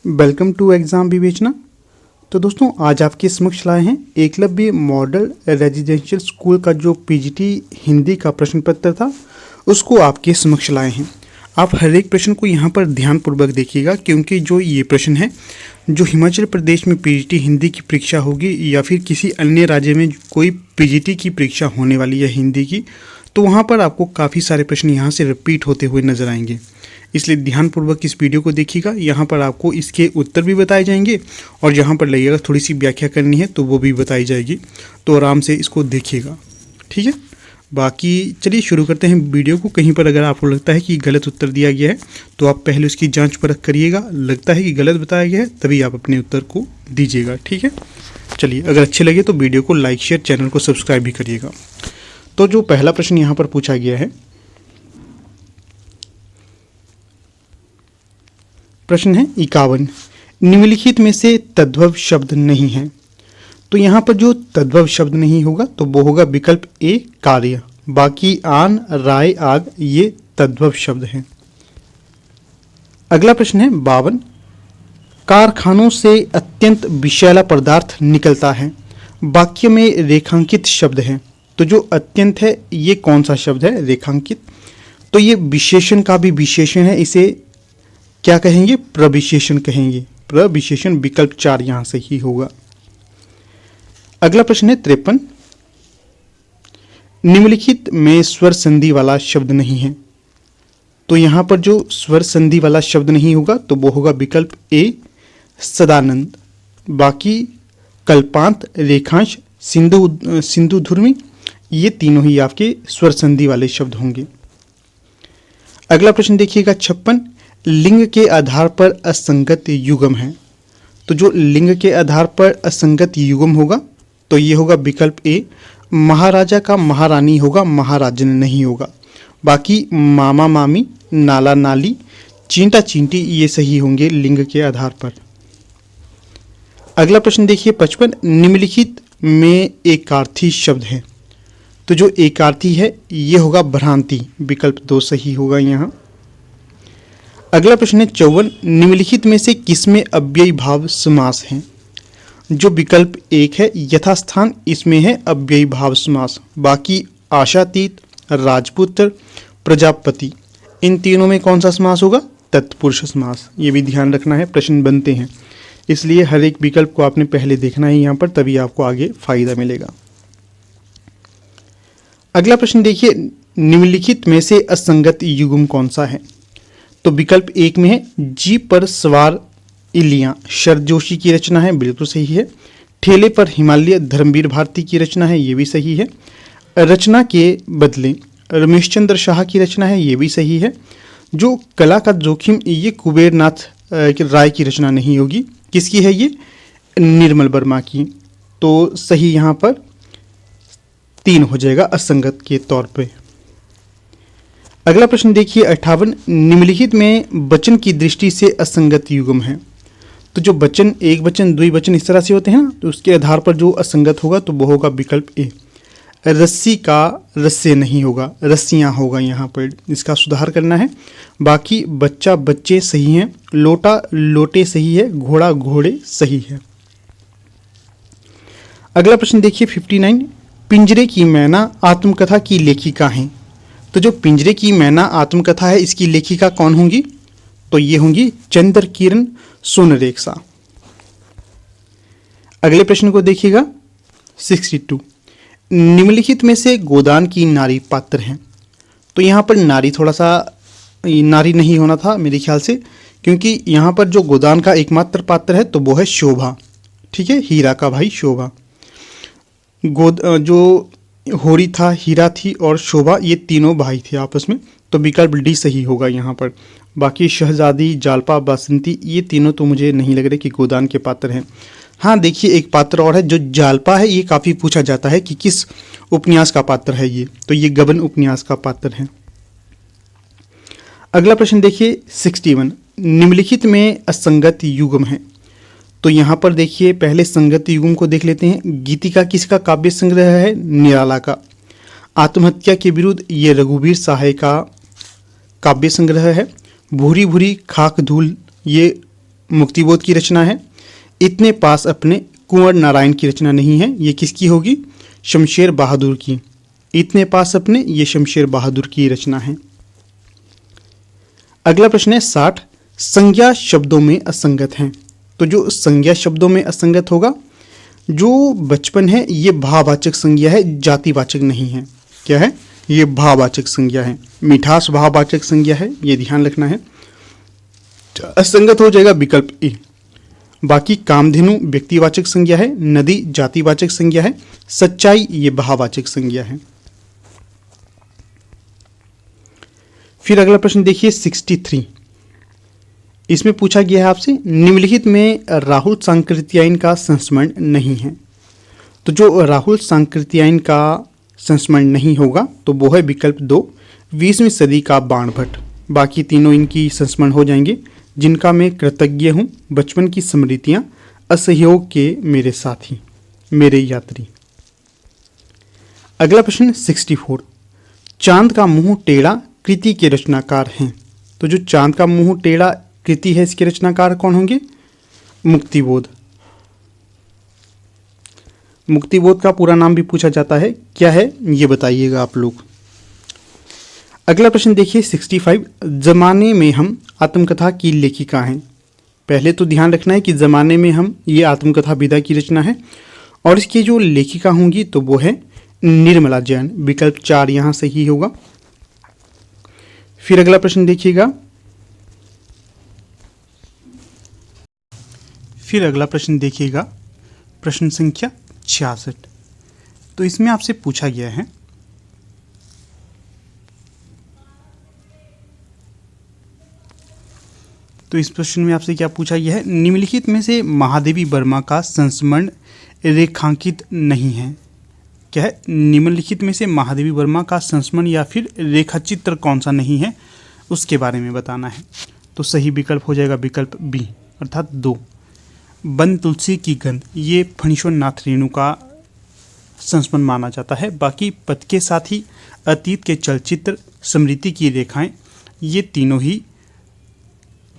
Welcome to exam विवेचना। तो दोस्तों आज आपके समक्ष लाए हैं एकलव्य मॉडल रेजिडेंशियल स्कूल का जो पीजीटी हिंदी का प्रश्न पत्र था उसको आपके समक्ष लाए हैं। आप हर एक प्रश्न को यहाँ पर ध्यानपूर्वक देखिएगा, क्योंकि जो ये प्रश्न है जो हिमाचल प्रदेश में पीजीटी हिंदी की परीक्षा होगी या फिर किसी अन्य राज्य में कोई पीजीटी की परीक्षा होने वाली है हिंदी की, तो वहाँ पर आपको काफ़ी सारे प्रश्न यहाँ से रिपीट होते हुए नजर आएंगे। इसलिए ध्यानपूर्वक इस वीडियो को देखिएगा। यहाँ पर आपको इसके उत्तर भी बताए जाएंगे और जहाँ पर लगेगा थोड़ी सी व्याख्या करनी है तो वो भी बताई जाएगी, तो आराम से इसको देखिएगा, ठीक है। बाकी चलिए शुरू करते हैं वीडियो को। कहीं पर अगर आपको लगता है कि गलत उत्तर दिया गया है तो आप पहले उसकी जांच परख करिएगा। लगता है कि गलत बताया गया है तभी आप अपने उत्तर को दीजिएगा, ठीक है। चलिए, अगर अच्छे लगे तो वीडियो को लाइक शेयर, चैनल को सब्सक्राइब भी करिएगा। तो जो पहला प्रश्न यहाँ पर पूछा गया है, प्रश्न है 51, निम्नलिखित में से तद्भव शब्द नहीं है। तो यहाँ पर जो तद्भव शब्द नहीं होगा तो वो होगा विकल्प ए कार्य। बाकी आन, राय, आग ये तद्भव शब्द हैं। अगला प्रश्न है 52, कारखानों से अत्यंत विषैला पदार्थ निकलता है। वाक्य में रेखांकित शब्द है, तो जो अत्यंत है ये कौन सा शब्द है? रेखांकित। तो ये विशेषण का भी विशेषण है, इसे क्या कहेंगे? प्रविशेषण कहेंगे। प्रविशेषण विकल्प 4 यहां से ही होगा। अगला प्रश्न है 53, निम्नलिखित में स्वर संधि वाला शब्द नहीं है। तो यहां पर जो स्वर संधि वाला शब्द नहीं होगा तो वो होगा विकल्प ए सदानंद। बाकी कल्पांत, रेखांश, सिंधुधुर्मी ये तीनों ही आपके स्वर संधि वाले शब्द होंगे। अगला प्रश्न देखिएगा 56, लिंग के आधार पर असंगत युग्म है। तो जो लिंग के आधार पर असंगत युग्म होगा तो ये होगा विकल्प ए महाराजा का महारानी होगा, महाराजन नहीं होगा। बाकी मामा मामी, नाला नाली, चींटा चींटी ये सही होंगे लिंग के आधार पर। अगला प्रश्न देखिए 55, निम्नलिखित में एकार्थी शब्द है। तो जो एकार्थी है ये होगा भ्रांति, विकल्प 2 सही होगा यहाँ। अगला प्रश्न है 54, निम्नलिखित में से किसमें अव्ययी भाव समास है। जो विकल्प 1 है यथास्थान, इसमें है अव्ययी भाव समास। बाकी आशातीत, राजपुत्र, प्रजापति इन तीनों में कौन सा समास होगा? तत्पुरुष समास। ये भी ध्यान रखना है, प्रश्न बनते हैं, इसलिए हर एक विकल्प को आपने पहले देखना है यहाँ पर, तभी आपको आगे फायदा मिलेगा। अगला प्रश्न देखिए, निम्नलिखित में से असंगत युग्म कौन सा है। तो विकल्प 1 में है जीप पर सवार इलियां, शरद जोशी की रचना है, बिल्कुल सही है। ठेले पर हिमालय, धर्मवीर भारती की रचना है, ये भी सही है। रचना के बदले रमेश चंद्र शाह की रचना है, ये भी सही है। जो कला का जोखिम ये कुबेर नाथ राय की रचना नहीं होगी। किसकी है ये? निर्मल वर्मा की। तो सही यहाँ पर 3 हो जाएगा असंगत के तौर पे। अगला प्रश्न देखिए 58, निम्नलिखित में वचन की दृष्टि से असंगत युग्म है। तो जो वचन एक वचन, द्विवचन इस तरह से होते हैं ना, तो उसके आधार पर जो असंगत होगा तो वो होगा विकल्प ए रस्सी का रस्से नहीं होगा, रस्सियां होगा यहाँ पर, इसका सुधार करना है। बाकी बच्चा बच्चे सही हैं, लोटा लोटे सही है, घोड़ा घोड़े सही है। अगला प्रश्न देखिए 59, पिंजरे की मैना आत्मकथा की लेखिका हैं। तो जो पिंजरे की मैना आत्मकथा है इसकी लेखिका कौन होंगी? तो ये होंगी चंद्र किरण सोनरेखा। अगले प्रश्न को देखिएगा 62, निम्नलिखित में से गोदान की नारी पात्र हैं। तो यहाँ पर नारी थोड़ा सा नारी नहीं होना था मेरे ख्याल से, क्योंकि यहाँ पर जो गोदान का एकमात्र पात्र है तो वो है शोभा, ठीक है, हीरा का भाई शोभा। जो होरी था, हीरा थी और शोभा ये तीनों भाई थे आपस में, तो विकल्प डी सही होगा यहाँ पर। बाकी शहजादी, जालपा, बासंती ये तीनों तो मुझे नहीं लग रहे कि गोदान के पात्र हैं। हाँ देखिए एक पात्र और है जो जालपा है, ये काफ़ी पूछा जाता है कि किस उपन्यास का पात्र है ये, तो ये गबन उपन्यास का पात्र है। अगला प्रश्न देखिए 61, निम्नलिखित में असंगत युग्म है। तो यहाँ पर देखिए पहले संगत युग्म को देख लेते हैं। गीतिका किसका काव्य संग्रह है? निराला का। आत्महत्या के विरुद्ध ये रघुवीर सहाय का काव्य संग्रह है। भूरी भूरी खाक धूल ये मुक्तिबोध की रचना है। इतने पास अपने कुंवर नारायण की रचना नहीं है, ये किसकी होगी? शमशेर बहादुर की। इतने पास अपने, ये शमशेर बहादुर की रचना है। अगला प्रश्न है 60, संज्ञा शब्दों में असंगत हैं। तो जो संज्ञा शब्दों में असंगत होगा, जो बचपन है ये भाववाचक संज्ञा है, जातिवाचक नहीं है। क्या है? ये भाववाचक संज्ञा है। मिठास भाववाचक संज्ञा है, ये ध्यान रखना है। असंगत हो जाएगा विकल्प ए। बाकी कामधेनु व्यक्तिवाचक संज्ञा है, नदी जातिवाचक संज्ञा है, सच्चाई ये भाववाचक संज्ञा है। फिर अगला प्रश्न देखिए 63। इसमें पूछा गया है आपसे, निम्नलिखित में राहुल सांकृत्यायन का संस्मरण नहीं है। तो जो राहुल सांकृत्यायन का संस्मरण नहीं होगा तो वो है विकल्प 2, 20वीं सदी का बाणभट्ट। बाकी तीनों इनकी संस्मरण हो जाएंगे। जिनका मैं कृतज्ञ हूँ, बचपन की स्मृतियाँ, असहयोग के मेरे साथी, मेरे यात्री। अगला प्रश्न 64, चांद का मुंह टेढ़ा कृति के रचनाकार हैं। तो जो चांद का मुंह टेढ़ा कृति है, इसके रचनाकार कौन होंगे? मुक्तिबोध। मुक्तिबोध का पूरा नाम भी पूछा जाता है, क्या है ये बताइएगा आप लोग। अगला प्रश्न देखिए 65, जमाने में हम आत्मकथा की लेखिका हैं। पहले तो ध्यान रखना है कि जमाने में हम, ये आत्मकथा विधा की रचना है और इसकी जो लेखिका होंगी तो वो है निर्मला जैन। विकल्प 4 यहाँ सही होगा। फिर अगला प्रश्न देखिएगा, प्रश्न संख्या 66। तो इसमें आपसे पूछा गया है, तो इस प्रश्न में आपसे क्या पूछा गया है, निम्नलिखित में से महादेवी वर्मा का संस्मरण रेखांकित नहीं है। क्या है? निम्नलिखित में से महादेवी वर्मा का संस्मरण या फिर रेखाचित्र कौन सा नहीं है, उसके बारे में बताना है। तो सही विकल्प हो जाएगा विकल्प बी, अर्थात 2, बन तुलसी की गंध, ये फणीश्वर नाथ रेणु का संस्मरण माना जाता है। बाकी पथ के साथी, अतीत के चलचित्र, स्मृति की रेखाएं, ये तीनों ही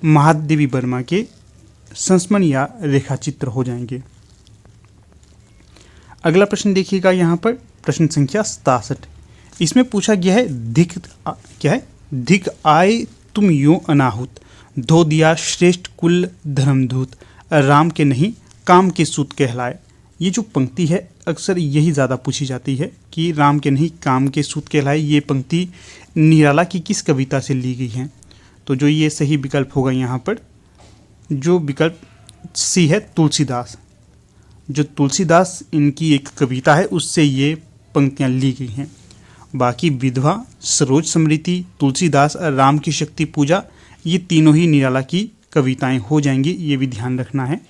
महादेवी वर्मा के संस्मरण या रेखाचित्र हो जाएंगे। अगला प्रश्न देखिएगा यहाँ पर, प्रश्न संख्या 67। इसमें पूछा गया है, क्या है? धिक आए तुम यूं अनाहुत, धो दिया श्रेष्ठ कुल धर्मदूत, राम के नहीं काम के सूत कहलाए। ये जो पंक्ति है अक्सर यही ज़्यादा पूछी जाती है कि राम के नहीं काम के सूत कहलाए, ये पंक्ति निराला की किस कविता से ली गई है। तो जो ये सही विकल्प होगा यहाँ पर, जो विकल्प सी है, तुलसीदास। जो तुलसीदास इनकी एक कविता है उससे ये पंक्तियाँ ली गई हैं। बाकी विधवा, सरोज स्मृति, तुलसीदास, राम की शक्ति पूजा, ये तीनों ही निराला की कविताएं हो जाएंगी, ये भी ध्यान रखना है।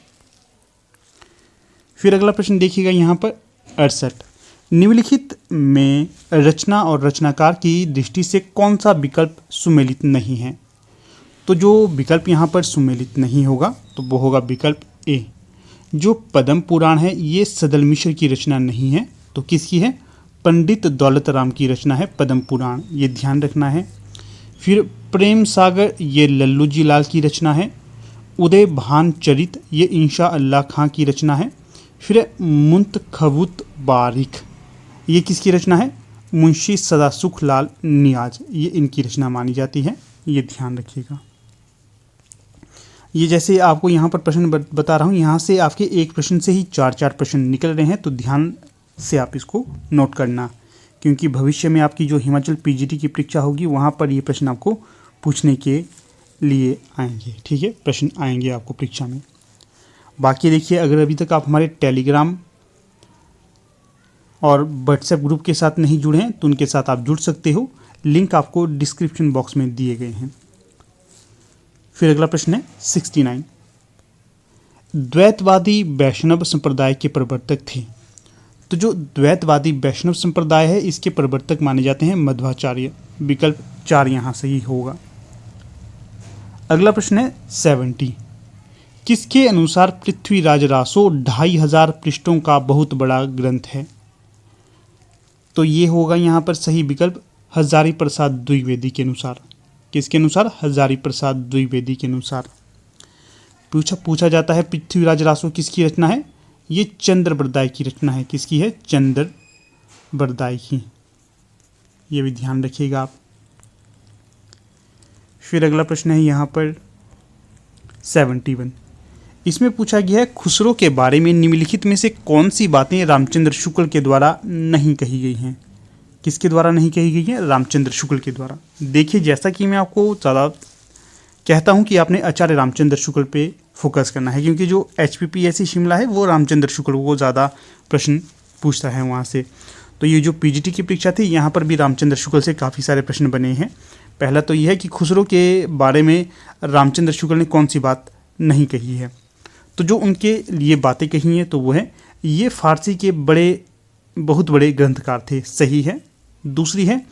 फिर अगला प्रश्न देखिएगा यहाँ पर 68, निम्नलिखित में रचना और रचनाकार की दृष्टि से कौन सा विकल्प सुमेलित नहीं है। तो जो विकल्प यहाँ पर सुमेलित नहीं होगा तो वो होगा विकल्प ए। जो पद्म पुराण है ये सदल मिश्र की रचना नहीं है, तो किसकी है? पंडित दौलत राम की रचना है पद्म पुराण, ये ध्यान रखना है। फिर प्रेम सागर, ये लल्लू जी लाल की रचना है। उदय भान चरित, ये इंशा अल्लाह खां की रचना है। फिर मुंतखबुत बारिक, ये किसकी रचना है? मुंशी सदासुख लाल नियाज, ये इनकी रचना मानी जाती है, ये ध्यान रखिएगा। ये जैसे आपको यहाँ पर प्रश्न बता रहा हूँ, यहाँ से आपके एक प्रश्न से ही 4 प्रश्न निकल रहे हैं, तो ध्यान से आप इसको नोट करना, क्योंकि भविष्य में आपकी जो हिमाचल पीजीटी की परीक्षा होगी वहाँ पर ये प्रश्न आपको पूछने के लिए आएंगे। ठीक है, प्रश्न आएंगे आपको परीक्षा में। बाकी देखिए, अगर अभी तक आप हमारे टेलीग्राम और व्हाट्सएप ग्रुप के साथ नहीं जुड़े हैं तो उनके साथ आप जुड़ सकते हो, लिंक आपको डिस्क्रिप्शन बॉक्स में दिए गए हैं। फिर अगला प्रश्न है 69, द्वैतवादी वैष्णव संप्रदाय के प्रवर्तक थे। तो जो द्वैतवादी वैष्णव संप्रदाय है इसके प्रवर्तक माने जाते हैं मध्वाचार्य, विकल्प 4 यहाँ सही होगा। अगला प्रश्न है 70, किसके अनुसार पृथ्वीराज रासो 2500 पृष्ठों का बहुत बड़ा ग्रंथ है। तो ये होगा यहाँ पर सही विकल्प हजारी प्रसाद द्विवेदी के अनुसार। किसके अनुसार? हजारी प्रसाद द्विवेदी के अनुसार। पूछा जाता है पृथ्वीराज रासो किसकी रचना है? ये चंद्रबरदाई की रचना है। किसकी है? चंद्रबरदाई की। ये भी ध्यान रखिएगा आप। फिर अगला प्रश्न है यहाँ पर 71। इसमें पूछा गया है खुसरो के बारे में निम्नलिखित में से कौन सी बातें रामचंद्र शुक्ल के द्वारा नहीं कही गई हैं? किसके द्वारा नहीं कही गई है? रामचंद्र शुक्ल के द्वारा। देखिए, जैसा कि मैं आपको ज़्यादा कहता हूं कि आपने आचार्य रामचंद्र शुक्ल पे फोकस करना है, क्योंकि जो HPPSC शिमला है वो रामचंद्र शुक्ल वो ज़्यादा प्रश्न पूछता है वहाँ से। तो ये जो PGT की परीक्षा थी यहाँ पर भी रामचंद्र शुक्ल से काफ़ी सारे प्रश्न बने हैं। पहला तो यह है कि खुसरो के बारे में रामचंद्र शुक्ल ने कौन सी बात नहीं कही है। तो जो उनके लिए बातें कही हैं तो वो है, ये फारसी के बहुत बड़े ग्रंथकार थे। सही है। दूसरी है,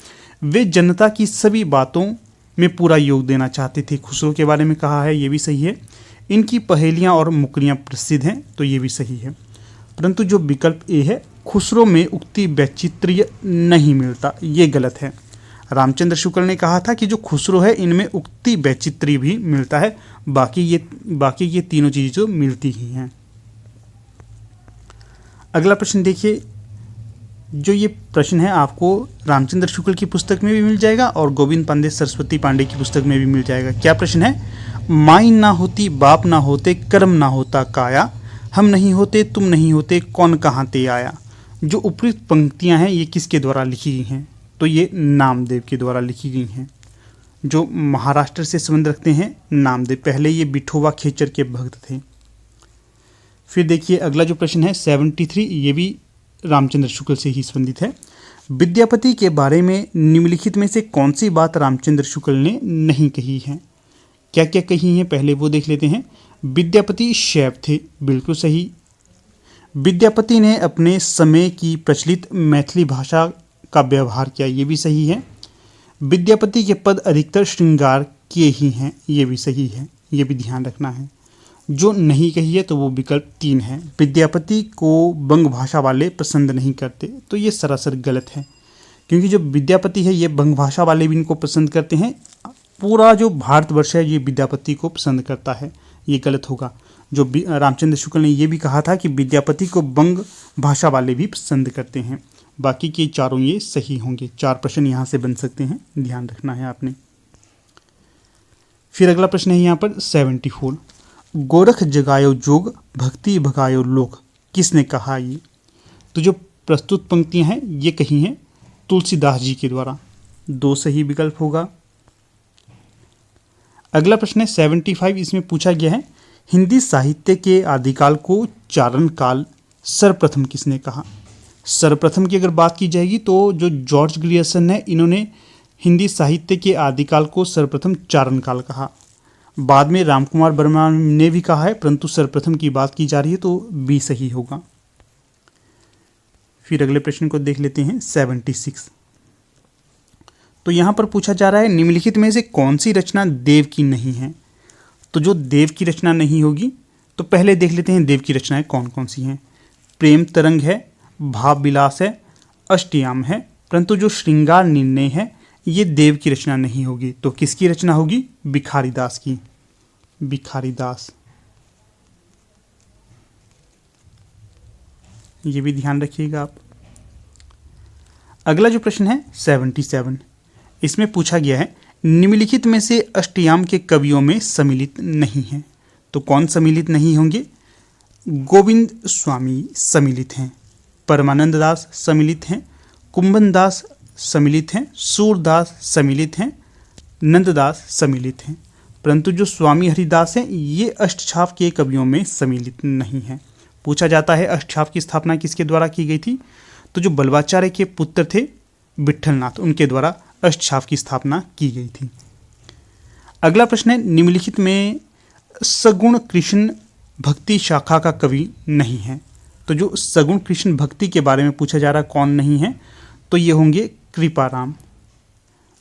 वे जनता की सभी बातों में पूरा योग देना चाहते थे। खुसरो के बारे में कहा है, ये भी सही है। इनकी पहेलियाँ और मुकरियाँ प्रसिद्ध हैं, तो ये भी सही है। परंतु जो विकल्प ए है, खुसरो में उक्ति वैचित्र्य नहीं मिलता, ये गलत है। रामचंद्र शुक्ल ने कहा था कि जो खुसरो है इनमें उक्ति वैचित्र्य भी मिलता है, बाकी ये तीनों चीज़ें जो मिलती ही हैं। अगला प्रश्न देखिए, जो ये प्रश्न है आपको रामचंद्र शुक्ल की पुस्तक में भी मिल जाएगा और गोविंद पांडे सरस्वती पांडे की पुस्तक में भी मिल जाएगा। क्या प्रश्न है? माई ना होती बाप ना होते कर्म ना होता काया, हम नहीं होते तुम नहीं होते कौन कहाँ ते आया। जो उपयुक्त पंक्तियाँ हैं ये किसके द्वारा लिखी गई हैं? तो ये नामदेव के द्वारा लिखी गई हैं, जो महाराष्ट्र से संबंध रखते हैं। नामदेव पहले ये विठोबा खेचर के भक्त थे। फिर देखिए अगला जो प्रश्न है 73, ये भी रामचंद्र शुक्ल से ही संबंधित है। विद्यापति के बारे में निम्नलिखित में से कौन सी बात रामचंद्र शुक्ल ने नहीं कही है? क्या क्या कही हैं पहले वो देख लेते हैं। विद्यापति शैव थे, बिल्कुल सही। विद्यापति ने अपने समय की प्रचलित मैथिली भाषा का व्यवहार किया, ये भी सही है। विद्यापति के पद अधिकतर श्रृंगार के ही हैं, ये भी सही है, ये भी ध्यान रखना है। जो नहीं कही है तो वो विकल्प 3 है। विद्यापति को बंग भाषा वाले पसंद नहीं करते, तो ये सरासर गलत है, क्योंकि जो विद्यापति है ये बंग भाषा वाले भी इनको पसंद करते हैं। पूरा जो भारतवर्ष है ये विद्यापति को पसंद करता है, ये गलत होगा। जो रामचंद्र शुक्ल ने ये भी कहा था कि विद्यापति को बंग भाषा वाले भी पसंद करते हैं। बाकी के चारों ये सही होंगे। 4 प्रश्न यहाँ से बन सकते हैं, ध्यान रखना है आपने। फिर अगला प्रश्न है यहाँ पर 74। गोरख जगायो जोग भक्ति भगायो लोक, किसने कहा ये? तो जो प्रस्तुत पंक्तियां हैं ये कही हैं तुलसीदास जी के द्वारा, 2 सही विकल्प होगा। अगला प्रश्न है 75, इसमें पूछा गया है हिंदी साहित्य के आदिकाल को चारण काल सर्वप्रथम किसने कहा? सर्वप्रथम की अगर बात की जाएगी तो जो जॉर्ज ग्रियर्सन है इन्होंने हिंदी साहित्य के आदिकाल को सर्वप्रथम चारण काल कहा। बाद में रामकुमार वर्मा ने भी कहा है, परंतु सर्वप्रथम की बात की जा रही है तो बी सही होगा। फिर अगले प्रश्न को देख लेते हैं 76। तो यहाँ पर पूछा जा रहा है निम्नलिखित में से कौन सी रचना देव की नहीं है? तो जो देव की रचना नहीं होगी, तो पहले देख लेते हैं देव की रचनाएं कौन कौन सी हैं। प्रेम तरंग है, भाव विलास है, अष्टयाम है, परंतु जो श्रृंगार निर्णय है ये देव की रचना नहीं होगी। तो किसकी रचना होगी? भिखारी दास की। भिखारी दास, ये भी ध्यान रखिएगा आप। अगला जो प्रश्न है 77, इसमें पूछा गया है निम्नलिखित में से अष्टयाम के कवियों में सम्मिलित नहीं है। तो कौन सम्मिलित नहीं होंगे? गोविंद स्वामी सम्मिलित हैं, परमानंद दास सम्मिलित हैं, कुंभन दास सम्मिलित हैं, सूरदास सम्मिलित हैं, नंददास सम्मिलित हैं, परंतु जो स्वामी हरिदास हैं ये अष्टछाप के कवियों में सम्मिलित नहीं हैं। पूछा जाता है अष्टछाप की स्थापना किसके द्वारा की गई थी? तो जो बलवाचार्य के पुत्र थे विट्ठलनाथ, उनके द्वारा अष्टछाप की स्थापना की गई थी। अगला प्रश्न है निम्नलिखित में सगुण कृष्ण भक्ति शाखा का कवि नहीं है। तो जो सगुण कृष्ण भक्ति के बारे में पूछा जा रहा है कौन नहीं है, तो ये होंगे कृपाराम।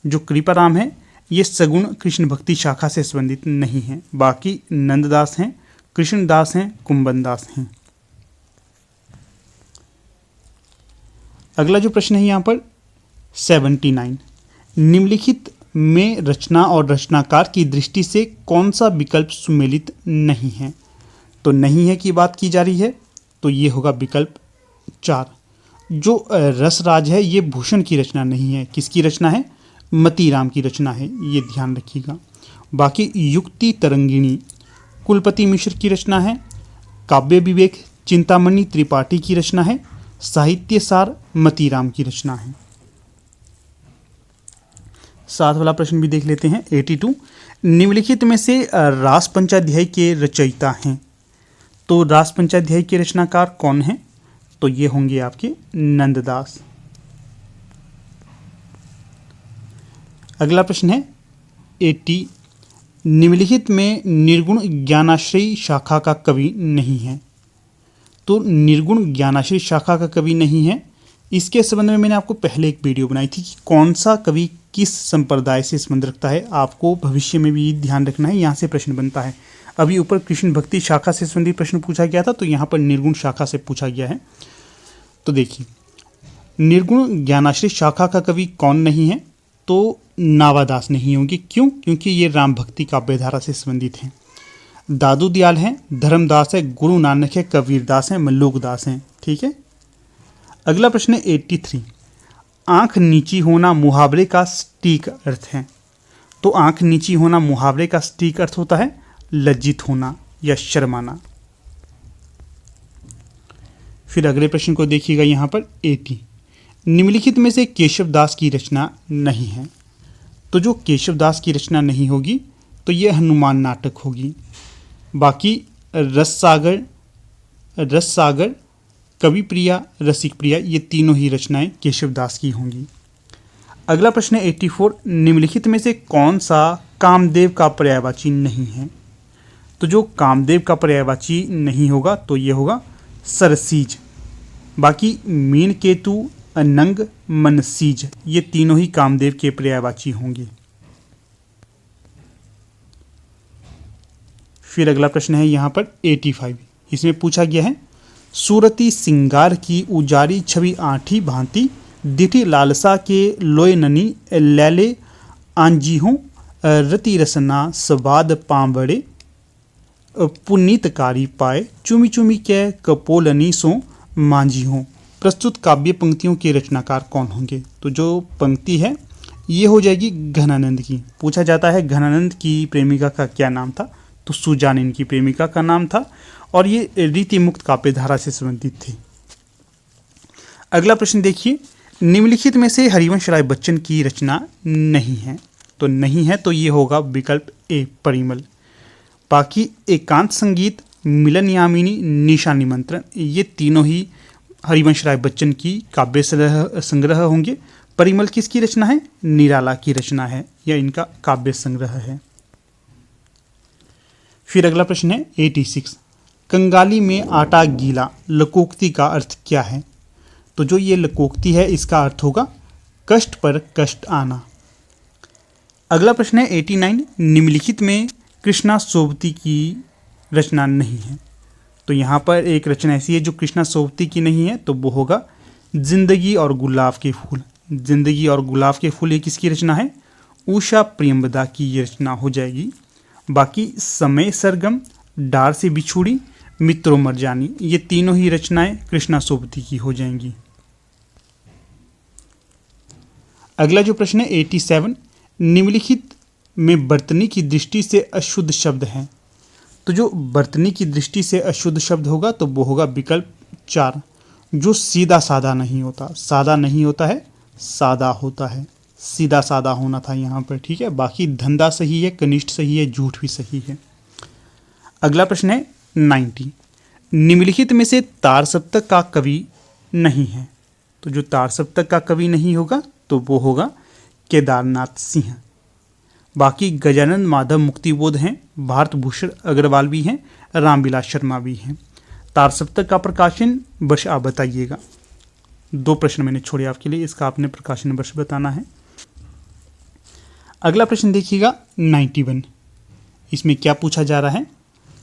जो कृपाराम है ये सगुण कृष्ण भक्ति शाखा से संबंधित नहीं है। बाकी नंददास हैं, कृष्णदास हैं, कुंभन दास हैं। अगला जो प्रश्न है यहाँ पर 79, निम्नलिखित में रचना और रचनाकार की दृष्टि से कौन सा विकल्प सुमेलित नहीं है? तो नहीं है की बात की जा रही है, तो ये होगा विकल्प 4। जो रसराज है ये भूषण की रचना नहीं है। किसकी रचना है? मतीराम की रचना है, ये ध्यान रखिएगा। बाकी युक्ति तरंगिणी कुलपति मिश्र की रचना है। काव्य विवेक चिंतामणि त्रिपाठी की रचना है। साहित्य सार मतीराम की रचना है। 7 वाला प्रश्न भी देख लेते हैं। 82 निम्नलिखित में से रास पंचाध्याय के रचयिता हैं। तो रास पंचाध्याय के रचनाकार कौन हैं? तो ये होंगे आपके नंददास। अगला प्रश्न है 80 निम्नलिखित में निर्गुण ज्ञानाश्रयी शाखा का कवि नहीं है। तो निर्गुण ज्ञानाश्रयी शाखा का कवि नहीं है, इसके संबंध में मैंने आपको पहले एक वीडियो बनाई थी कि कौन सा कवि किस संप्रदाय से संबंध रखता है। आपको भविष्य में भी ध्यान रखना है, यहाँ से प्रश्न बनता है। अभी ऊपर कृष्ण भक्ति शाखा से संबंधित प्रश्न पूछा गया था, तो यहाँ पर निर्गुण शाखा से पूछा गया है। तो देखिए निर्गुण ज्ञानाश्रय शाखा का कवि कौन नहीं है? तो नावादास नहीं होंगे। क्यों? क्योंकि ये राम भक्ति काव्यधारा से संबंधित हैं। दादू दयाल हैं, धर्मदास है, गुरु नानक है, कबीरदास हैं, मल्लुकदास हैं। ठीक है। अगला प्रश्न है 83 आंख नीची होना मुहावरे का सटीक अर्थ है। तो आंख नीची होना मुहावरे का सटीक अर्थ होता है लज्जित होना या शर्माना। फिर अगले प्रश्न को देखिएगा यहाँ पर 80 निम्नलिखित में से केशवदास की रचना नहीं है। तो जो केशवदास की रचना नहीं होगी तो ये हनुमान नाटक होगी। बाकी रस सागर कवि प्रिया, रसिक प्रिया, ये तीनों ही रचनाएं केशवदास की होंगी। अगला प्रश्न है 84 निम्नलिखित में से कौन सा कामदेव का पर्यायवाची नहीं है? तो जो कामदेव का पर्यायवाची नहीं होगा तो ये होगा सरसीज। बाकी मीन केतु, अनंग, मनसीज, ये तीनों ही कामदेव के पर्यायवाची होंगे। फिर अगला प्रश्न है यहाँ पर 85 इसमें पूछा गया है सूरती सिंगार की उजारी छवि आठी भांति दिठी लालसा के लोय ननी लैले आंजीहों रति रसना स्वाद पांवड़े पुनीतकारी पाए चुमी चुमी के कपोलनी सो मांझी हों। प्रस्तुत काव्य पंक्तियों के रचनाकार कौन होंगे? तो जो पंक्ति है ये हो जाएगी घनानंद की। पूछा जाता है घनानंद की प्रेमिका का क्या नाम था? तो सुजान इनकी प्रेमिका का नाम था और ये रीति मुक्त काव्यधारा से संबंधित थी। अगला प्रश्न देखिए निम्नलिखित में से हरिवंश राय बच्चन की रचना नहीं है। तो नहीं है तो ये होगा विकल्प ए परिमल। बाकी एकांत संगीत, मिलन यामिनी, निशा निमंत्रण, ये तीनों ही हरिवंश राय बच्चन की काव्य संग्रह होंगे। परिमल किसकी रचना है? निराला की रचना है या इनका काव्य संग्रह है। फिर अगला प्रश्न है 86 कंगाली में आटा गीला लकोक्ति का अर्थ क्या है? तो जो ये लकोक्ति है इसका अर्थ होगा कष्ट पर कष्ट आना। अगला प्रश्न है 89 निम्नलिखित में कृष्णा सोबती की रचना नहीं है। तो यहाँ पर एक रचना ऐसी है जो कृष्णा सोबती की नहीं है, तो वो होगा जिंदगी और गुलाब के फूल। जिंदगी और गुलाब के फूल ये किसकी रचना है? उषा प्रियंवदा की ये रचना हो जाएगी। बाकी समय सरगम, डार से बिछुड़ी, मित्रों मरजानी, ये तीनों ही रचनाएं कृष्णा सोबती की हो जाएंगी। अगला जो प्रश्न है 87 निम्नलिखित में बर्तनी की दृष्टि से अशुद्ध शब्द हैं। तो जो बर्तनी की दृष्टि से अशुद्ध शब्द होगा तो वो होगा विकल्प 4 जो सीधा साधा नहीं होता। सादा नहीं होता है, सादा होता है। सीधा सादा होना था यहाँ पर। ठीक है। बाकी धंधा सही है, कनिष्ठ सही है, झूठ भी सही है। अगला प्रश्न है 90 निम्नलिखित में से तार सप्तक का कवि नहीं है। तो जो तार सप्तक का कवि नहीं होगा तो वो होगा केदारनाथ सिंह। बाकी गजानंद माधव मुक्तिबोध हैं, भारत भूषण अग्रवाल भी हैं, रामविलास शर्मा भी हैं। तार सप्तक का प्रकाशन वर्ष आप बताइएगा। 2 प्रश्न मैंने छोड़े आपके लिए, इसका आपने प्रकाशन वर्ष बताना है। अगला प्रश्न देखिएगा 91 इसमें क्या पूछा जा रहा है?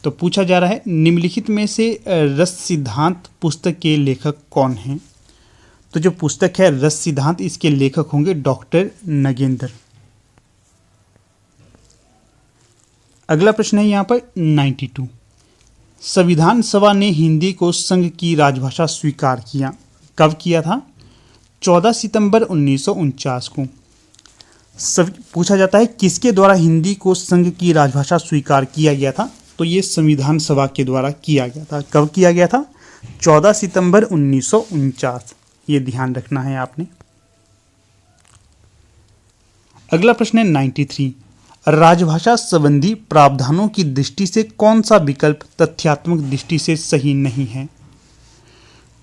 तो पूछा जा रहा है निम्नलिखित में से रस सिद्धांत पुस्तक के लेखक कौन हैं? तो जो पुस्तक है रस सिद्धांत इसके लेखक होंगे डॉक्टर नगेंद्र। अगला प्रश्न है यहाँ पर 92। संविधान सभा ने हिंदी को संघ की राजभाषा स्वीकार किया, कब किया था? 14 सितंबर 1949 को। पूछा जाता है किसके द्वारा हिंदी को संघ की राजभाषा स्वीकार किया गया था? तो ये संविधान सभा के द्वारा किया गया था। कब किया गया था? 14 सितंबर 1949। ये ध्यान रखना है आपने। अगला प्रश्न है 93। राजभाषा संबंधी प्रावधानों की दृष्टि से कौन सा विकल्प तथ्यात्मक दृष्टि से सही नहीं है?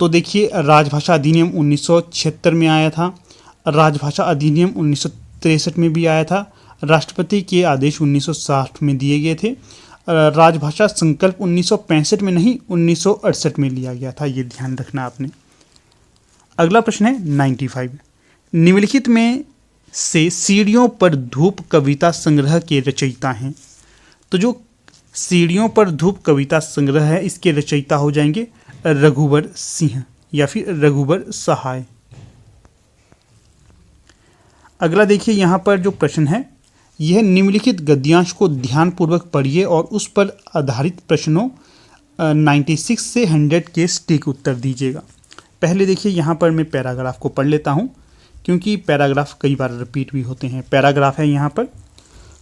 तो देखिए, राजभाषा अधिनियम 1976 में आया था, राजभाषा अधिनियम 1963 में भी आया था, राष्ट्रपति के आदेश 1960 में दिए गए थे, राजभाषा संकल्प 1965 में नहीं 1968 में लिया गया था। ये ध्यान रखना आपने। अगला प्रश्न है 95। निम्नलिखित में से सीढ़ियों पर धूप कविता संग्रह के रचयिता हैं। तो जो सीढ़ियों पर धूप कविता संग्रह है, इसके रचयिता हो जाएंगे रघुवर सिंह या फिर रघुवर सहाय। अगला देखिए, यहाँ पर जो प्रश्न है, यह निम्नलिखित गद्यांश को ध्यानपूर्वक पढ़िए और उस पर आधारित प्रश्नों 96 से 100 के सटीक उत्तर दीजिएगा। पहले देखिए, यहाँ पर मैं पैराग्राफ को पढ़ लेता हूँ क्योंकि पैराग्राफ कई बार रिपीट भी होते हैं। पैराग्राफ है यहाँ पर,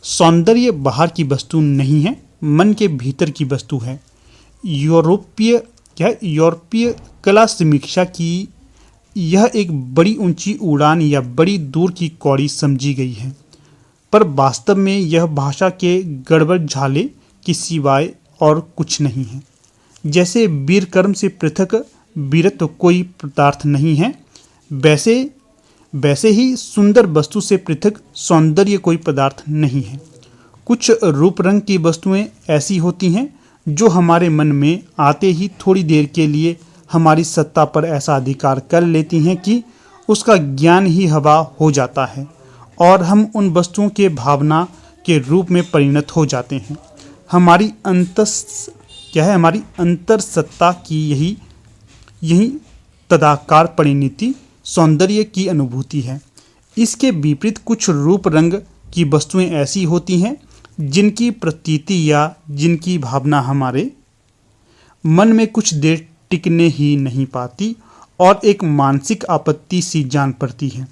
सौंदर्य बाहर की वस्तु नहीं है, मन के भीतर की वस्तु है। यूरोपीय कला समीक्षा की यह एक बड़ी ऊंची उड़ान या बड़ी दूर की कौड़ी समझी गई है, पर वास्तव में यह भाषा के गड़बड़ झाले की सिवाय और कुछ नहीं है। जैसे वीरकर्म से पृथक वीरत्व कोई पदार्थ नहीं है, वैसे ही सुंदर वस्तु से पृथक सौंदर्य कोई पदार्थ नहीं है। कुछ रूप रंग की वस्तुएं ऐसी होती हैं जो हमारे मन में आते ही थोड़ी देर के लिए हमारी सत्ता पर ऐसा अधिकार कर लेती हैं कि उसका ज्ञान ही हवा हो जाता है और हम उन वस्तुओं के भावना के रूप में परिणत हो जाते हैं। हमारी अंतर सत्ता की यही तदाकार परिणति सौंदर्य की अनुभूति है। इसके विपरीत कुछ रूप रंग की वस्तुएं ऐसी होती हैं जिनकी प्रतीति या जिनकी भावना हमारे मन में कुछ देर टिकने ही नहीं पाती और एक मानसिक आपत्ति सी जान पड़ती है।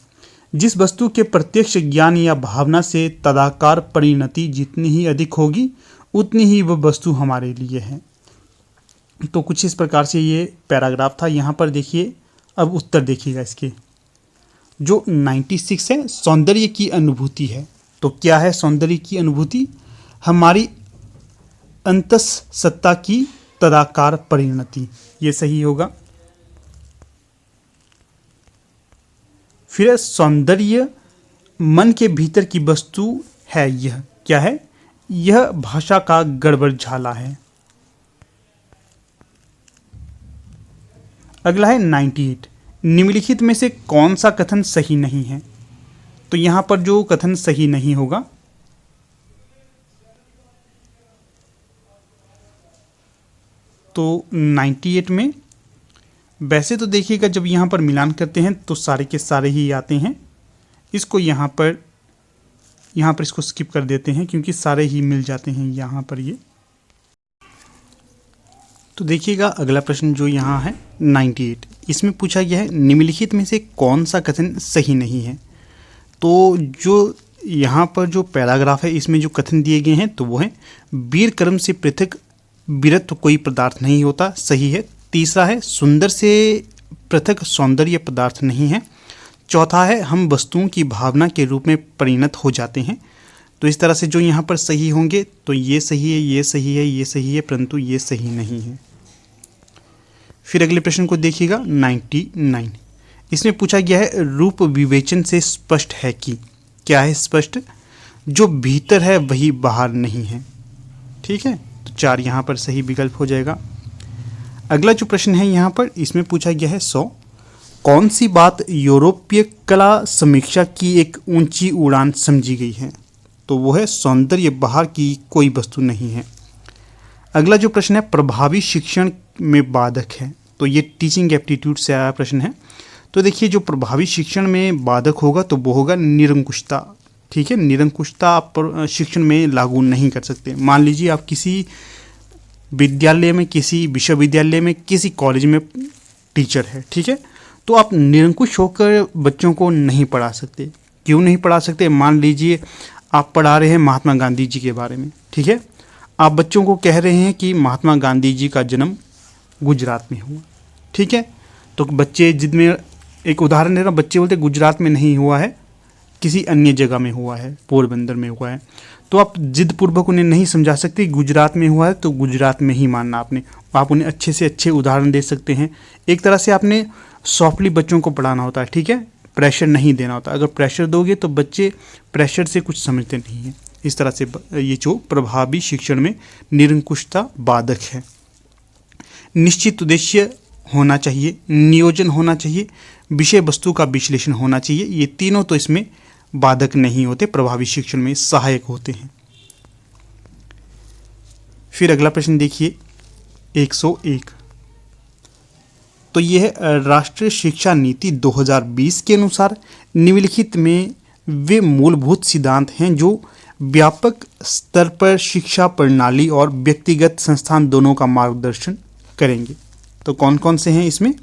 जिस वस्तु के प्रत्यक्ष ज्ञान या भावना से तदाकार परिणति जितनी ही अधिक होगी, उतनी ही वह वस्तु हमारे लिए है। तो कुछ इस प्रकार से ये पैराग्राफ था। यहाँ पर देखिए, अब उत्तर देखिएगा इसके। जो 96 है, सौंदर्य की अनुभूति है। तो क्या है सौंदर्य की अनुभूति? हमारी अंतःसत्ता की तदाकार परिणति। ये सही होगा। फिर सौंदर्य मन के भीतर की वस्तु है। यह क्या है? यह भाषा का गड़बड़ झाला है। अगला है 98। निम्नलिखित में से कौन सा कथन सही नहीं है? तो यहां पर जो कथन सही नहीं होगा, तो 98 में वैसे तो देखिएगा, जब यहाँ पर मिलान करते हैं तो सारे के सारे ही आते हैं। इसको यहाँ पर इसको स्किप कर देते हैं क्योंकि सारे ही मिल जाते हैं यहाँ पर ये। तो देखिएगा, अगला प्रश्न जो यहाँ है 98, इसमें पूछा गया है निम्नलिखित में से कौन सा कथन सही नहीं है। तो जो यहाँ पर जो पैराग्राफ है, इसमें जो कथन दिए गए हैं तो वो है वीर कर्म से पृथक वीरत्व कोई पदार्थ नहीं होता, सही है। तीसरा है सुंदर से पृथक सौंदर्य पदार्थ नहीं है। चौथा है हम वस्तुओं की भावना के रूप में परिणत हो जाते हैं। तो इस तरह से जो यहाँ पर सही होंगे, तो ये सही है, ये सही है, ये सही है, परंतु ये सही नहीं है। फिर अगले प्रश्न को देखिएगा 99। इसमें पूछा गया है रूप विवेचन से स्पष्ट है कि क्या है स्पष्ट? जो भीतर है वही बाहर नहीं है। ठीक है, तो 4 यहाँ पर सही विकल्प हो जाएगा। अगला जो प्रश्न है यहाँ पर, इसमें पूछा गया है 100। कौन सी बात यूरोपीय कला समीक्षा की एक ऊंची उड़ान समझी गई है? तो वो है सौंदर्य बाहर की कोई वस्तु नहीं है। अगला जो प्रश्न है प्रभावी शिक्षण में बाधक है। तो ये टीचिंग एप्टीट्यूड से आया प्रश्न है। तो देखिए, जो प्रभावी शिक्षण में बाधक होगा तो वो होगा निरंकुशता। ठीक है, निरंकुशता आप शिक्षण में लागू नहीं कर सकते। मान लीजिए आप किसी विद्यालय में, किसी विश्वविद्यालय में, किसी कॉलेज में टीचर है, ठीक है, तो आप निरंकुश होकर बच्चों को नहीं पढ़ा सकते। क्यों नहीं पढ़ा सकते? मान लीजिए आप पढ़ा रहे हैं महात्मा गांधी जी के बारे में, ठीक है, आप बच्चों को कह रहे हैं कि महात्मा गांधी जी का जन्म गुजरात में हुआ, ठीक है, तो बच्चे जिद में, एक उदाहरण दे रहा हूँ, बच्चे बोलते गुजरात में नहीं हुआ है, किसी अन्य जगह में हुआ है, पोरबंदर में हुआ है, तो आप जिद पूर्वक उन्हें नहीं समझा सकते गुजरात में हुआ है तो गुजरात में ही मानना आपने। आप उन्हें अच्छे से अच्छे उदाहरण दे सकते हैं। एक तरह से आपने सॉफ्टली बच्चों को पढ़ाना होता है, ठीक है, प्रेशर नहीं देना होता। अगर प्रेशर दोगे तो बच्चे प्रेशर से कुछ समझते नहीं हैं। इस तरह से ये जो प्रभावी शिक्षण में निरंकुशता बाधक है। निश्चित उद्देश्य होना चाहिए, नियोजन होना चाहिए, विषय वस्तु का विश्लेषण होना चाहिए। ये तीनों तो इसमें बाधक नहीं होते, प्रभावी शिक्षण में सहायक होते हैं। फिर अगला प्रश्न देखिए 101। तो यह है राष्ट्रीय शिक्षा नीति 2020 के अनुसार निम्नलिखित में वे मूलभूत सिद्धांत हैं जो व्यापक स्तर पर शिक्षा प्रणाली और व्यक्तिगत संस्थान दोनों का मार्गदर्शन करेंगे। तो कौन कौन से हैं इसमें?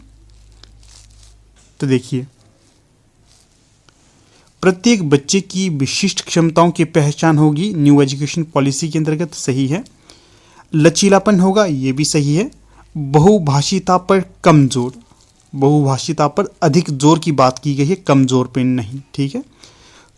तो देखिए, प्रत्येक बच्चे की विशिष्ट क्षमताओं की पहचान होगी, न्यू एजुकेशन पॉलिसी के अंतर्गत, सही है। लचीलापन होगा, ये भी सही है। बहुभाषिता पर कम जोर, बहुभाषिता पर अधिक जोर की बात की गई है, कम जोर पे नहीं, ठीक है।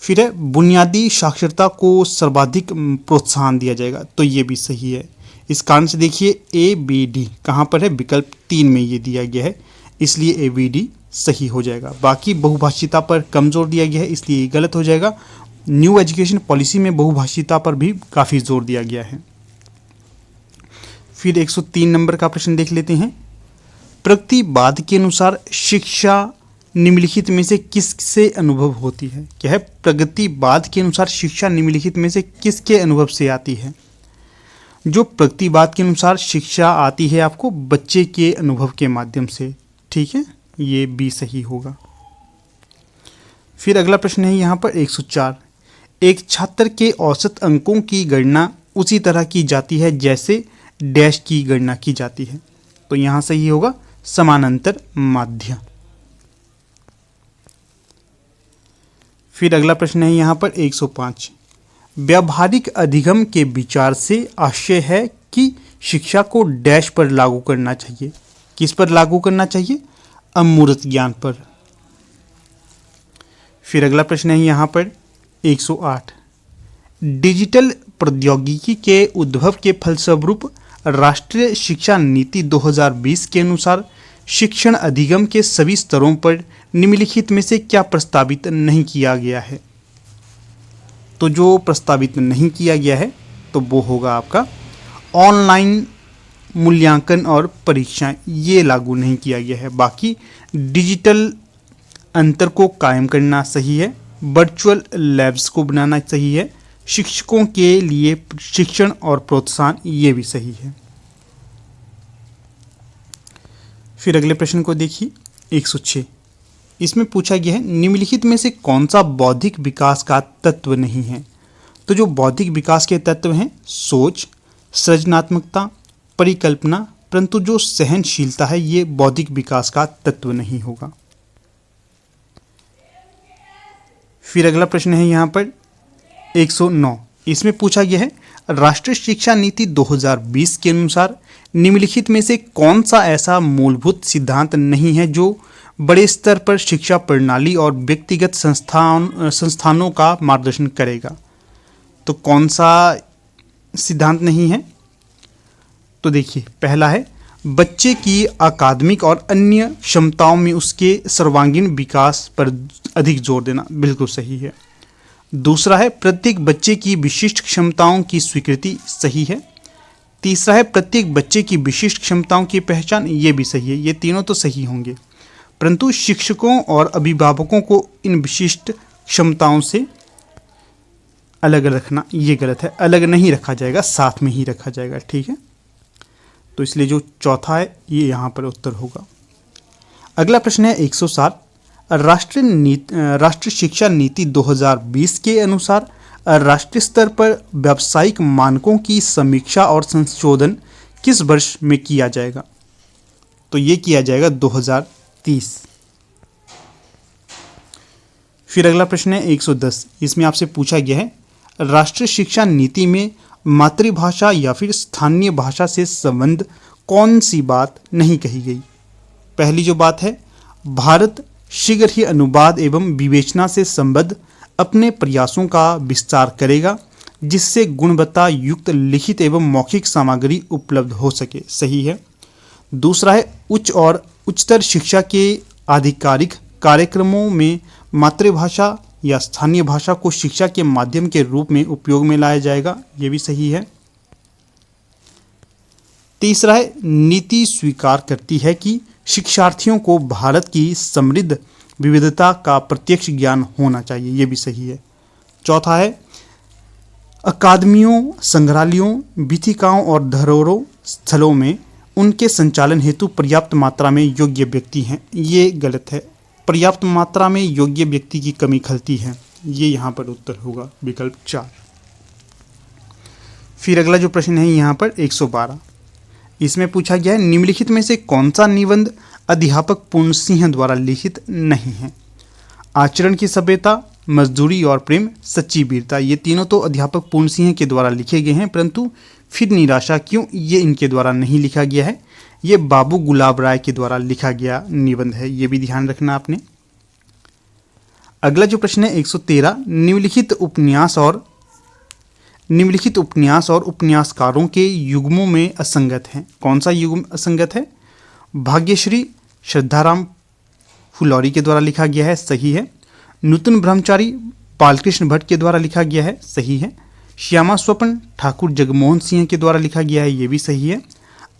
फिर है बुनियादी साक्षरता को सर्वाधिक प्रोत्साहन दिया जाएगा, तो ये भी सही है। इस कारण से देखिए ABD कहाँ पर है? विकल्प 3 में ये दिया गया है, इसलिए ABD सही हो जाएगा। बाकी बहुभाषिता पर कम जोर दिया गया है, इसलिए ये गलत हो जाएगा। न्यू एजुकेशन पॉलिसी में बहुभाषिता पर भी काफ़ी जोर दिया गया है। फिर 103 नंबर का प्रश्न देख लेते हैं। प्रगतिवाद के अनुसार शिक्षा निम्नलिखित में से किससे अनुभव होती है? क्या है? प्रगतिवाद के अनुसार शिक्षा निम्नलिखित में से किसके अनुभव से आती है? जो प्रगतिवाद के अनुसार शिक्षा आती है आपको बच्चे के अनुभव के माध्यम से, ठीक है, ये भी सही होगा। फिर अगला प्रश्न है यहाँ पर 104। एक छात्र के औसत अंकों की गणना उसी तरह की जाती है जैसे डैश की गणना की जाती है, तो यहाँ सही होगा समानांतर माध्य। फिर अगला प्रश्न है यहाँ पर 105। व्यावहारिक अधिगम के विचार से आशय है कि शिक्षा को डैश पर लागू करना चाहिए। किस पर लागू करना चाहिए? अमूर्त ज्ञान पर। फिर अगला प्रश्न है यहाँ पर 108। डिजिटल प्रौद्योगिकी के उद्भव के फलस्वरूप राष्ट्रीय शिक्षा नीति 2020 के अनुसार शिक्षण अधिगम के सभी स्तरों पर निम्नलिखित में से क्या प्रस्तावित नहीं किया गया है? तो जो प्रस्तावित नहीं किया गया है तो वो होगा आपका ऑनलाइन मूल्यांकन और परीक्षाएं, ये लागू नहीं किया गया है। बाकी डिजिटल अंतर को कायम करना सही है, वर्चुअल लैब्स को बनाना सही है, शिक्षकों के लिए शिक्षण और प्रोत्साहन, ये भी सही है। फिर अगले प्रश्न को देखिए 106। इसमें पूछा गया है निम्नलिखित में से कौन सा बौद्धिक विकास का तत्व नहीं है? तो जो बौद्धिक विकास के तत्व हैं सोच, सृजनात्मकता, परिकल्पना, परंतु जो सहनशीलता है ये बौद्धिक विकास का तत्व नहीं होगा। फिर अगला प्रश्न है यहाँ पर 109। इसमें पूछा गया है राष्ट्रीय शिक्षा नीति 2020 के अनुसार निम्नलिखित में से कौन सा ऐसा मूलभूत सिद्धांत नहीं है जो बड़े स्तर पर शिक्षा प्रणाली और व्यक्तिगत संस्थानों का मार्गदर्शन करेगा? तो कौन सा सिद्धांत नहीं है? तो देखिए, पहला है बच्चे की अकादमिक और अन्य क्षमताओं में उसके सर्वांगीण विकास पर अधिक जोर देना, बिल्कुल सही है। दूसरा है प्रत्येक बच्चे की विशिष्ट क्षमताओं की स्वीकृति, सही है। तीसरा है प्रत्येक बच्चे की विशिष्ट क्षमताओं की पहचान, ये भी सही है। ये तीनों तो सही होंगे, परंतु शिक्षकों और अभिभावकों को इन विशिष्ट क्षमताओं से अलग रखना ये गलत है। अलग नहीं रखा जाएगा, साथ में ही रखा जाएगा, ठीक है। तो इसलिए जो चौथा है ये यहाँ पर उत्तर होगा। अगला प्रश्न है 107। राष्ट्रीय शिक्षा नीति 2020 के अनुसार राष्ट्रीय स्तर पर व्यावसायिक मानकों की समीक्षा और संशोधन किस वर्ष में किया जाएगा? तो ये किया जाएगा 2030। फिर अगला प्रश्न है 110। इसमें आपसे पूछा गया है राष्ट्रीय शिक्षा नीति में मातृभाषा या फिर स्थानीय भाषा से संबंध कौन सी बात नहीं कही गई? पहली जो बात है, भारत शीघ्र ही अनुवाद एवं विवेचना से संबद्ध अपने प्रयासों का विस्तार करेगा जिससे गुणवत्ता युक्त लिखित एवं मौखिक सामग्री उपलब्ध हो सके। सही है। दूसरा है उच्च और उच्चतर शिक्षा के आधिकारिक कार्यक्रमों में मातृभाषा या स्थानीय भाषा को शिक्षा के माध्यम के रूप में उपयोग में लाया जाएगा। ये भी सही है। तीसरा है नीति स्वीकार करती है कि शिक्षार्थियों को भारत की समृद्ध विविधता का प्रत्यक्ष ज्ञान होना चाहिए। ये भी सही है। चौथा है अकादमियों, संग्रहालयों, वीथिकाओं और धरोहरों स्थलों में उनके संचालन हेतु पर्याप्त मात्रा में योग्य व्यक्ति हैं। ये गलत है। पर्याप्त मात्रा में योग्य व्यक्ति की कमी खलती है। ये यहाँ पर उत्तर होगा विकल्प 4। फिर अगला जो प्रश्न है यहाँ पर 112। इसमें पूछा गया है निम्नलिखित में से कौन सा निबंध अध्यापक पूर्ण सिंह द्वारा लिखित नहीं है? आचरण की सभ्यता, मजदूरी और प्रेम, सच्ची वीरता। ये तीनों तो अध्यापक पूर्ण सिंह के द्वारा लिखे गए हैं, परंतु फिर निराशा क्यों, ये इनके द्वारा नहीं लिखा गया है। ये बाबू गुलाब राय के द्वारा लिखा गया निबंध है। ये भी ध्यान रखना आपने। अगला जो प्रश्न है 113। निम्नलिखित उपन्यास और उपन्यासकारों के युग्मों में असंगत हैं। कौन सा युग्म असंगत है? भाग्यश्री श्रद्धाराम फुलौरी के द्वारा लिखा गया है। सही है। नूतन ब्रह्मचारी बालकृष्ण भट्ट के द्वारा लिखा गया है। सही है। श्यामा स्वप्न ठाकुर जगमोहन सिंह के द्वारा लिखा गया है। ये भी सही है।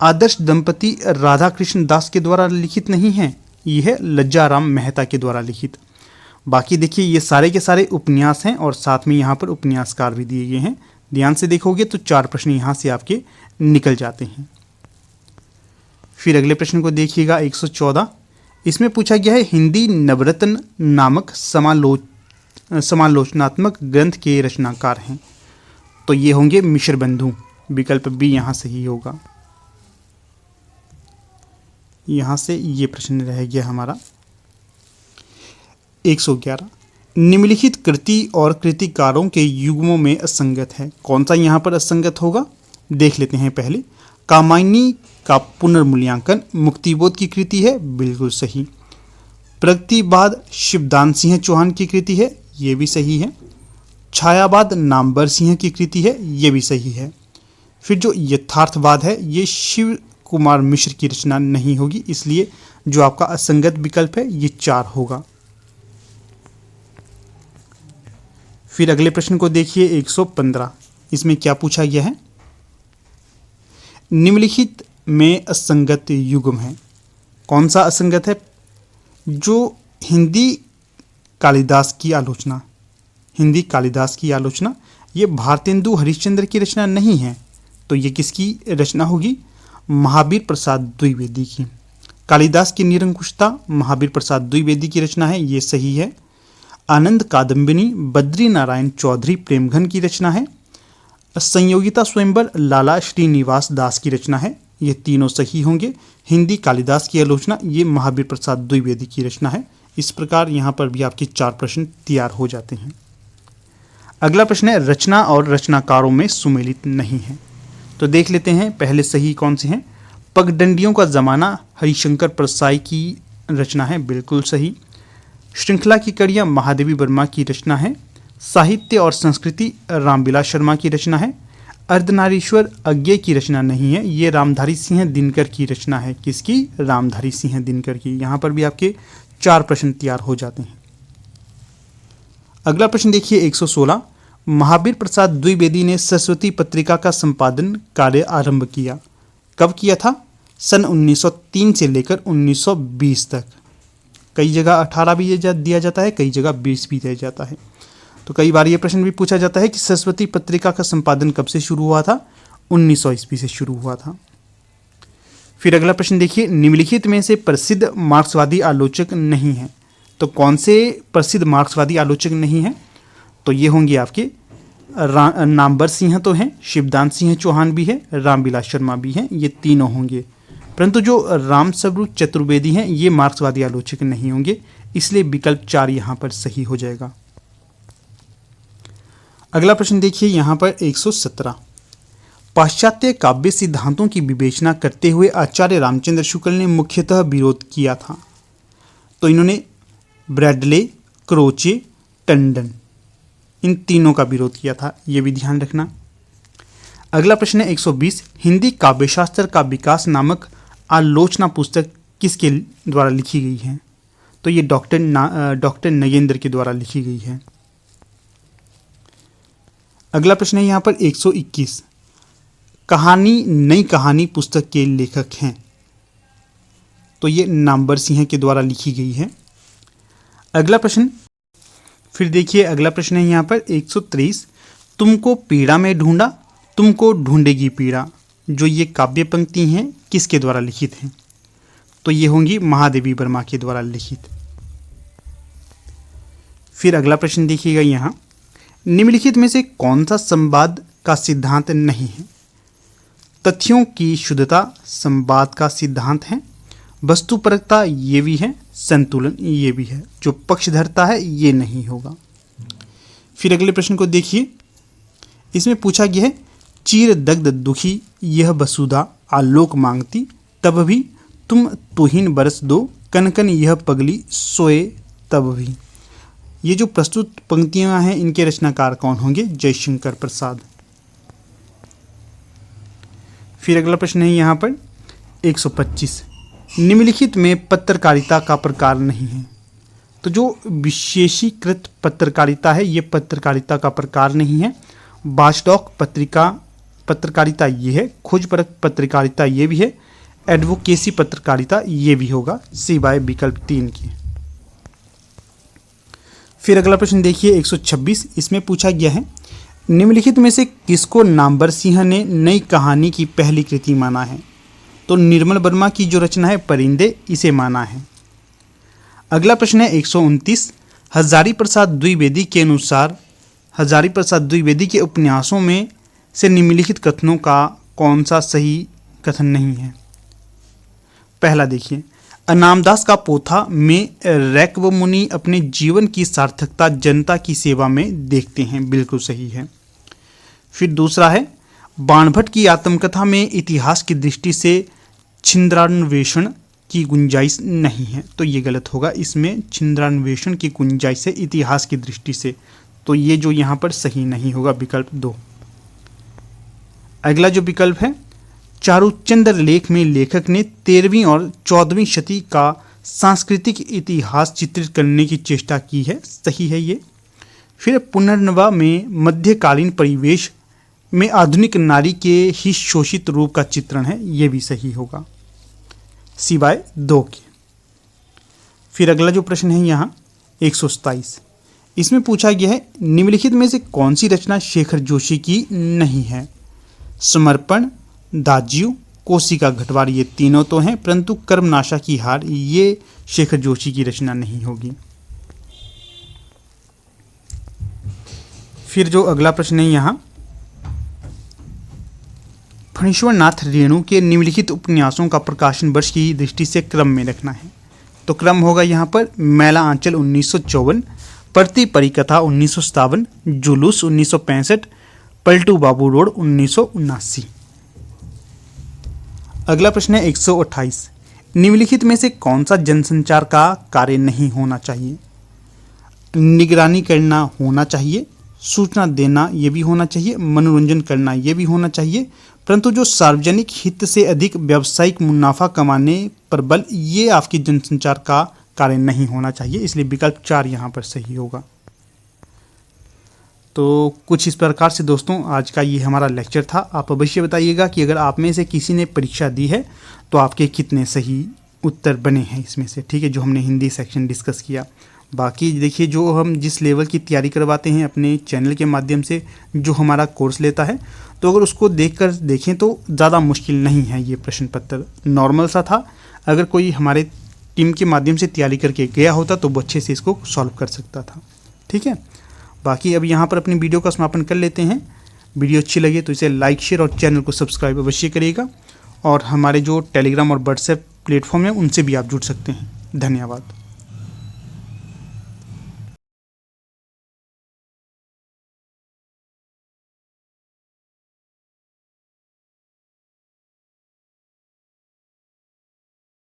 आदर्श दंपति राधा कृष्ण दास के द्वारा लिखित नहीं है। यह है लज्जाराम मेहता के द्वारा लिखित। बाकी देखिए ये सारे के सारे उपन्यास हैं और साथ में यहाँ पर उपन्यासकार भी दिए गए हैं। ध्यान से देखोगे तो 4 प्रश्न यहाँ से आपके निकल जाते हैं। फिर अगले प्रश्न को देखिएगा 114। इसमें पूछा गया है हिंदी नवरत्न नामक समालोचनात्मक ग्रंथ के रचनाकार हैं। तो ये होंगे मिश्र बंधु। विकल्प बी यहाँ सही होगा। यहाँ से ये प्रश्न रह गया हमारा 111। निम्नलिखित कृति और कृतिकारों के युग्मों में असंगत है। कौन सा यहाँ पर असंगत होगा देख लेते हैं। पहले कामायनी का पुनर्मूल्यांकन मुक्तिबोध की कृति है। बिल्कुल सही। प्रगतिवाद शिवदान सिंह चौहान की कृति है। ये भी सही है। छायावाद नामवर सिंह की कृति है। ये भी सही है। फिर जो यथार्थवाद है ये शिव कुमार मिश्र की रचना नहीं होगी, इसलिए जो आपका असंगत विकल्प है ये 4 होगा। फिर अगले प्रश्न को देखिए 115। इसमें क्या पूछा गया है? निम्नलिखित में असंगत युग्म है। कौन सा असंगत है? जो हिंदी कालिदास की आलोचना ये भारतेंदु हरिश्चंद्र की रचना नहीं है। तो ये किसकी रचना होगी? महावीर प्रसाद द्विवेदी की। कालिदास की निरंकुशता महावीर प्रसाद द्विवेदी की रचना है। ये सही है। आनंद कादम्बिनी बद्री नारायण चौधरी प्रेमघन की रचना है। संयोगिता स्वयंवर लाला श्रीनिवास दास की रचना है। ये तीनों सही होंगे। हिंदी कालिदास की आलोचना ये महावीर प्रसाद द्विवेदी की रचना है। इस प्रकार यहाँ पर भी आपके 4 प्रश्न तैयार हो जाते हैं। अगला प्रश्न है रचना और रचनाकारों में सुमेलित नहीं है। तो देख लेते हैं पहले सही कौन से हैं। पगडंडियों का ज़माना हरिशंकर परसाई की रचना है। बिल्कुल सही। श्रृंखला की कड़ियाँ महादेवी वर्मा की रचना है। साहित्य और संस्कृति रामविलास शर्मा की रचना है। अर्धनारीश्वर अज्ञे की रचना नहीं है। ये रामधारी सिंह दिनकर की रचना है। किसकी? रामधारी सिंह दिनकर की। यहाँ पर भी आपके 4 प्रश्न तैयार हो जाते हैं। अगला प्रश्न देखिए 116। महावीर प्रसाद द्विवेदी ने सरस्वती पत्रिका का संपादन कार्य आरंभ किया। कब किया था? सन 1903 से लेकर 1920 तक। कई जगह 18 भी दिया जाता है, कई जगह 20 भी दिया जाता है। तो कई बार ये प्रश्न भी पूछा जाता है कि सरस्वती पत्रिका का संपादन कब से शुरू हुआ था? 1900 ईस्वी से शुरू हुआ था। फिर अगला प्रश्न देखिए निम्नलिखित में से प्रसिद्ध मार्क्सवादी आलोचक नहीं है। तो कौन से प्रसिद्ध मार्क्सवादी आलोचक नहीं हैं? तो ये होंगे आपके नामवर सिंह तो हैं, शिवदान सिंह चौहान भी है, रामविलास शर्मा भी हैं, ये तीनों होंगे। परंतु जो रामस्वरूप चतुर्वेदी हैं ये मार्क्सवादी आलोचक नहीं होंगे, इसलिए विकल्प 4 यहाँ पर सही हो जाएगा। अगला प्रश्न देखिए यहाँ पर 117। पाश्चात्य काव्य सिद्धांतों की विवेचना करते हुए आचार्य रामचंद्र शुक्ल ने मुख्यतः विरोध किया था। तो इन्होंने ब्रैडले, क्रोचे, टंडन, इन तीनों का विरोध किया था, ये भी ध्यान रखना। अगला प्रश्न है 120। हिंदी काव्यशास्त्र का विकास नामक आलोचना पुस्तक किसके द्वारा लिखी गई है? तो ये डॉक्टर नगेंद्र के द्वारा लिखी गई है। अगला प्रश्न है यहाँ पर 121। कहानी नई कहानी पुस्तक के लेखक हैं? तो ये नामवर सिंह के द्वारा लिखी गई है। अगला प्रश्न फिर देखिए, अगला प्रश्न है यहाँ पर 123। तुमको पीड़ा में ढूंढा, तुमको ढूंढेगी पीड़ा, जो ये काव्य पंक्ति हैं किसके द्वारा लिखित हैं? तो ये होंगी महादेवी वर्मा के द्वारा लिखित। फिर अगला प्रश्न देखिएगा यहाँ, निम्नलिखित में से कौन सा संवाद का सिद्धांत नहीं है? तथ्यों की शुद्धता संवाद का सिद्धांत है, वस्तुपरकता ये भी है, संतुलन ये भी है, जो पक्ष धरता है ये नहीं होगा। फिर अगले प्रश्न को देखिए, इसमें पूछा गया है, चीर दग्ध दुखी यह वसुधा आलोक मांगती, तब भी तुम तुहिन बरस दो, कनकन यह पगली सोए तब भी। ये जो प्रस्तुत पंक्तियां हैं इनके रचनाकार कौन होंगे? जयशंकर प्रसाद। फिर अगला प्रश्न है यहाँ पर 125। निम्नलिखित में पत्रकारिता का प्रकार नहीं है। तो जो विशेषीकृत पत्रकारिता है ये पत्रकारिता का प्रकार नहीं है। वाचडॉग पत्रकारिता ये है, खोजपरक पत्रकारिता ये भी है, एडवोकेसी पत्रकारिता ये भी होगा, सिवाय विकल्प 3 के। फिर अगला प्रश्न देखिए 126। इसमें पूछा गया है, निम्नलिखित में से किसको नामवर सिंह ने नई कहानी की पहली कृति माना है? तो निर्मल वर्मा की जो रचना है परिंदे, इसे माना है। अगला प्रश्न है 129। हजारी प्रसाद द्विवेदी के अनुसार हजारी प्रसाद द्विवेदी के उपन्यासों में से निम्नलिखित कथनों का कौन सा सही कथन नहीं है? पहला देखिए, अनामदास का पोथा में रैकव मुनि अपने जीवन की सार्थकता जनता की सेवा में देखते हैं, बिल्कुल सही है। फिर दूसरा है, बाणभट्ट की आत्मकथा में इतिहास की दृष्टि से छिंद्रान्वेषण की गुंजाइश नहीं है, तो ये गलत होगा। इसमें छिंद्रान्वेषण की गुंजाइश है इतिहास की दृष्टि से, तो ये जो यहाँ पर सही नहीं होगा, विकल्प 2। अगला जो विकल्प है, चारुचंद्र लेख में लेखक ने 13वीं और 14वीं शती का सांस्कृतिक इतिहास चित्रित करने की चेष्टा की है, सही है ये। फिर पुनर्नवा में मध्यकालीन परिवेश में आधुनिक नारी के ही शोषित रूप का चित्रण है, ये भी सही होगा, सिवाय 2 के। फिर अगला जो प्रश्न है यहाँ 127। इसमें पूछा गया है, निम्नलिखित में से कौन सी रचना शेखर जोशी की नहीं है? समर्पण, दाज्यू, कोशिका घटवार ये तीनों तो हैं, परंतु कर्मनाशा की हार ये शेखर जोशी की रचना नहीं होगी। फिर जो अगला प्रश्न है यहाँ, फणीश्वर नाथ रेणु के निम्नलिखित उपन्यासों का प्रकाशन वर्ष की दृष्टि से क्रम में रखना है। तो क्रम होगा यहाँ पर मैला आंचल 1954, प्रति परिकथा 1957, जुलूस 1965, पलटू बाबू रोड 1979। अगला प्रश्न है 128। निम्नलिखित में से कौन सा जनसंचार का कार्य नहीं होना चाहिए? निगरानी करना होना चाहिए, सूचना देना ये भी होना चाहिए, मनोरंजन करना ये भी होना चाहिए, परंतु जो सार्वजनिक हित से अधिक व्यावसायिक मुनाफा कमाने पर बल, ये आपकी जनसंचार का कार्य नहीं होना चाहिए, इसलिए विकल्प 4 यहाँ पर सही होगा। तो कुछ इस प्रकार से दोस्तों आज का ये हमारा लेक्चर था। आप अवश्य बताइएगा कि अगर आप में से किसी ने परीक्षा दी है तो आपके कितने सही उत्तर बने हैं इसमें से, ठीक है, जो हमने हिंदी सेक्शन डिस्कस किया। बाकी देखिए, जो हम जिस लेवल की तैयारी करवाते हैं अपने चैनल के माध्यम से, जो हमारा कोर्स लेता है, तो अगर उसको देखें तो ज़्यादा मुश्किल नहीं है। ये प्रश्न पत्र नॉर्मल सा था। अगर कोई हमारे टीम के माध्यम से तैयारी करके गया होता तो वो अच्छे से इसको सॉल्व कर सकता था। ठीक है, बाकी अब यहाँ पर अपनी वीडियो का समापन कर लेते हैं। वीडियो अच्छी लगी तो इसे लाइक शेयर और चैनल को सब्सक्राइब अवश्य करिएगा, और हमारे जो टेलीग्राम और व्हाट्सएप प्लेटफॉर्म है उनसे भी आप जुड़ सकते हैं। धन्यवाद।